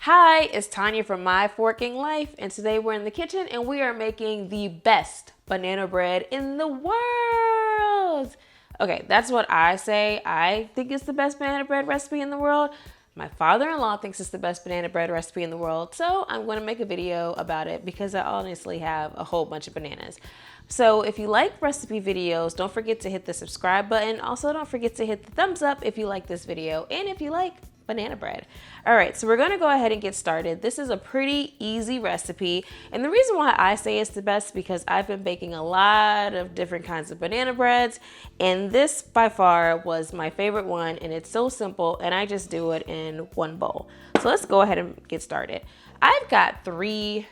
Hi, it's Tanya from My Forking Life, and today we're in the kitchen and we are making the best banana bread in the world. Okay, that's what I say. I think it's the best banana bread recipe in the world. My father-in-law thinks it's the best banana bread recipe in the world, so I'm going to make a video about it because I honestly have a whole bunch of bananas. So if you like recipe videos, don't forget to hit the subscribe button. Also, don't forget to hit the thumbs up if you like this video and if you like banana bread. All right, so we're gonna go ahead and get started. This is a pretty easy recipe, and the reason why I say it's the best is because I've been baking a lot of different kinds of banana breads, and this by far was my favorite one, and it's so simple, and I just do it in one bowl. So let's go ahead and get started. I've got three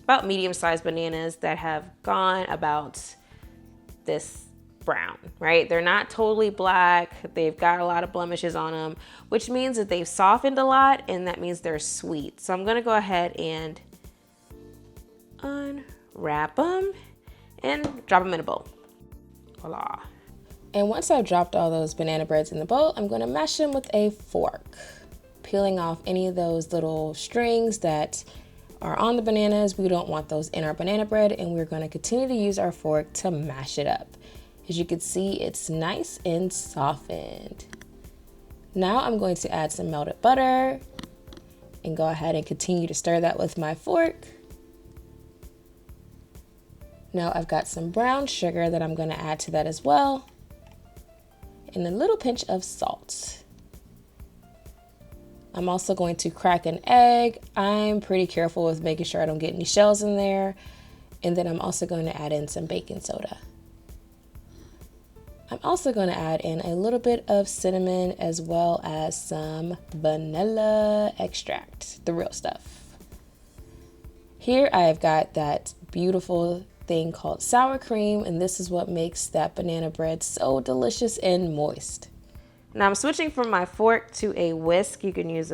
about medium-sized bananas that have gone about this brown, right? They're not totally black. They've got a lot of blemishes on them, which means that they've softened a lot, and that means they're sweet. So I'm gonna go ahead and unwrap them and drop them in a bowl. Voila. And once I've dropped all those banana breads in the bowl, I'm gonna mash them with a fork, peeling off any of those little strings that are on the bananas. We don't want those in our banana bread, and we're gonna continue to use our fork to mash it up. As you can see, it's nice and softened. Now I'm going to add some melted butter and go ahead and continue to stir that with my fork. Now I've got some brown sugar that I'm going to add to that as well, and a little pinch of salt. I'm also going to crack an egg. I'm pretty careful with making sure I don't get any shells in there. And then I'm also going to add in some baking soda. I'm also going to add in a little bit of cinnamon as well as some vanilla extract, the real stuff. Here I've got that beautiful thing called sour cream, and this is what makes that banana bread so delicious and moist. Now I'm switching from my fork to a whisk. You can use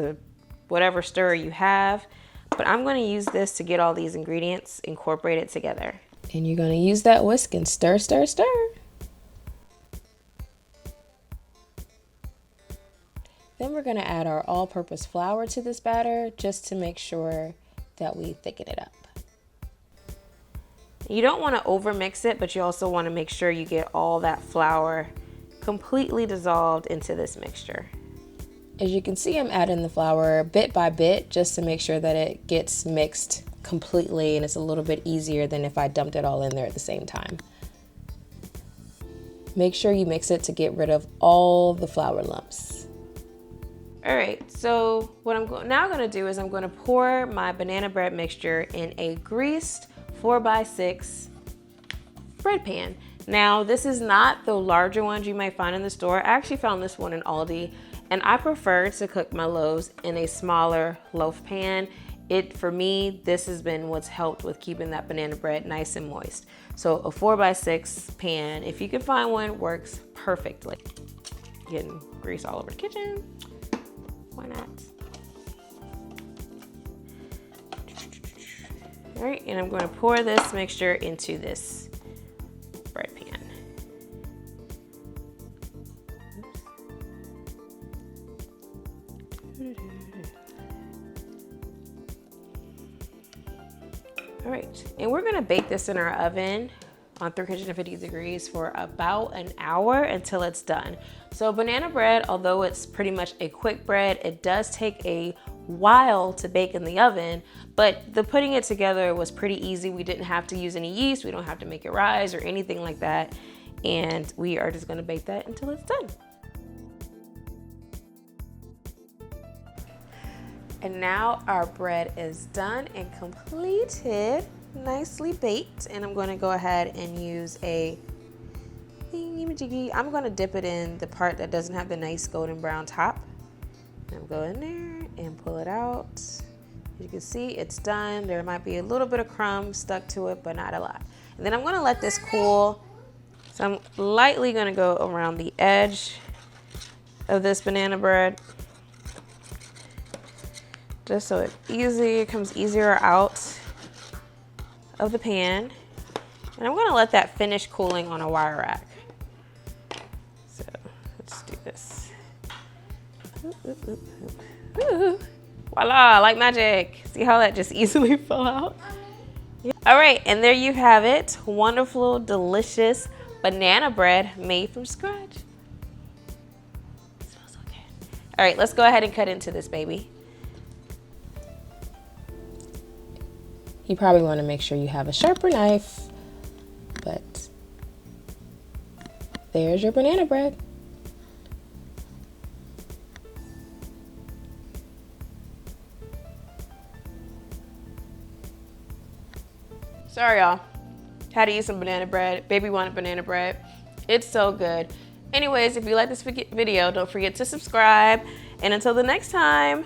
whatever stirrer you have, but I'm going to use this to get all these ingredients incorporated together. And you're going to use that whisk and stir, stir, stir. Then we're going to add our all-purpose flour to this batter just to make sure that we thicken it up. You don't want to overmix it, but you also want to make sure you get all that flour completely dissolved into this mixture. As you can see, I'm adding the flour bit by bit just to make sure that it gets mixed completely, and it's a little bit easier than if I dumped it all in there at the same time. Make sure you mix it to get rid of all the flour lumps. All right, so what I'm now gonna do is I'm gonna pour my banana bread mixture in a greased 4x6 bread pan. Now, this is not the larger ones you might find in the store. I actually found this one in Aldi, and I prefer to cook my loaves in a smaller loaf pan. For me, this has been what's helped with keeping that banana bread nice and moist. So a 4x6 pan, if you can find one, works perfectly. Getting grease all over the kitchen. Why not? All right, and I'm going to pour this mixture into this bread pan. All right, and we're going to bake this in our oven on 350 degrees for about an hour until it's done. So banana bread, although it's pretty much a quick bread, it does take a while to bake in the oven, but the putting it together was pretty easy. We didn't have to use any yeast. We don't have to make it rise or anything like that. And we are just gonna bake that until it's done. And now our bread is done and completed, nicely baked. And I'm gonna go ahead and use a I'm gonna dip it in the part that doesn't have the nice golden brown top. I'm going in there and pull it out. As you can see, it's done. There might be a little bit of crumbs stuck to it, but not a lot. And then I'm gonna let this cool. So I'm lightly gonna go around the edge of this banana bread, just so it comes easier out of the pan. And I'm gonna let that finish cooling on a wire rack. So let's do this. Voila, like magic. See how that just easily fell out? All right, and there you have it. Wonderful, delicious banana bread made from scratch. It smells so good. All right, let's go ahead and cut into this, baby. You probably want to make sure you have a sharper knife, but there's your banana bread. Sorry, y'all. Had to eat some banana bread. Baby wanted banana bread. It's so good. Anyways, if you like this video, don't forget to subscribe. And until the next time,